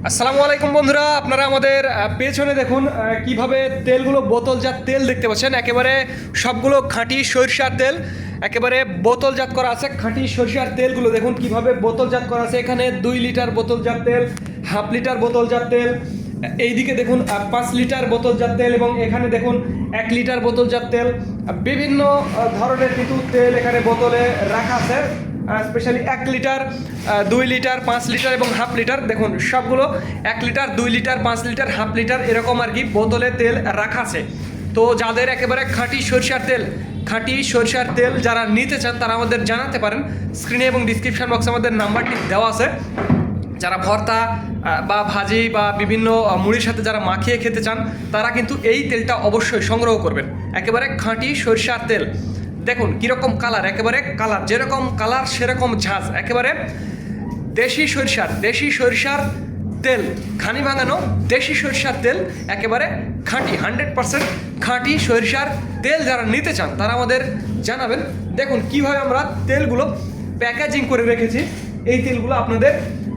আসসালামু আলাইকুম বন্ধুরা, আপনারা আমাদের পেছনে দেখুন কিভাবে তেলগুলো বোতলজাত তেল দেখতে পাচ্ছেন। একেবারে সবগুলো খাঁটি সরিষার তেল, একেবারে বোতলজাত করা আছে। খাঁটি সরিষার তেলগুলো দেখুন কিভাবে বোতলজাত করা আছে। এখানে 2 লিটার বোতলজাত তেল, হাফ লিটার বোতলজাত তেল, এইদিকে দেখুন 5 লিটার বোতলজাত তেল, এবং এখানে দেখুন 1 লিটার বোতলজাত তেল। বিভিন্ন ধরনের কিন্তু তেল এখানে বোতলে রাখা আছে। স্পেশালি 1 লিটার, 2 লিটার, 5 লিটার এবং হাফ লিটার। দেখুন সবগুলো 1 litre, 2 litre, 5 litre, half litre এরকম আর কি বোতলে তেল রাখা আছে। তো যাদের একেবারে খাঁটি সরিষার তেল, খাঁটি সরিষার তেল যারা নিতে চান তারা আমাদের জানাতে পারেন। স্ক্রিনে এবং ডিসক্রিপশন বক্সে আমাদের নাম্বারটি দেওয়া আছে। যারা ভর্তা বা ভাজি বা বিভিন্ন মুড়ির সাথে যারা মাখিয়ে খেতে চান তারা কিন্তু এই তেলটা অবশ্যই সংগ্রহ করবেন। একেবারে খাঁটি সরিষার তেল। দেখুন কীরকম কালার, একেবারে কালার যেরকম কালার সেরকম ঝাঁজ। একেবারে দেশি সরিষার তেল, ঘানি ভাঙানো দেশি সরিষার তেল, একেবারে খাঁটি 100% খাঁটি সরিষার তেল যারা নিতে চান তারা আমাদের জানাবেন। দেখুন কিভাবে আমরা তেলগুলো প্যাকেজিং করে রেখেছি এই তেলগুলো আপনাদের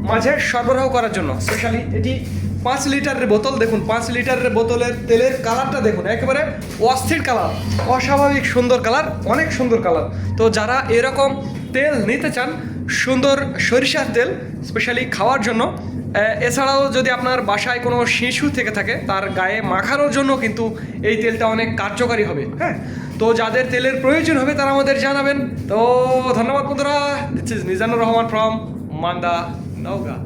মাঝে সরবরাহ করার জন্য। স্পেশালি এটি 5 লিটারের বোতল। দেখুন 5 লিটারের বোতলের তেলের কালারটা দেখুন, একেবারে অস্থির কালার, অস্বাভাবিক সুন্দর কালার, অনেক সুন্দর কালার। তো যারা এরকম তেল নিতে চান, সুন্দর সরিষার তেল স্পেশালি খাওয়ার জন্য, এছাড়াও যদি আপনার বাসায় কোনো শিশু থেকে থাকে তার গায়ে মাখানোর জন্য কিন্তু এই তেলটা অনেক কার্যকারী হবে। হ্যাঁ, তো যাদের তেলের প্রয়োজন হবে তারা আমাদের জানাবেন। তো ধন্যবাদ বন্ধুরা। This is Mizanur Rahman from Manda, Naogaon.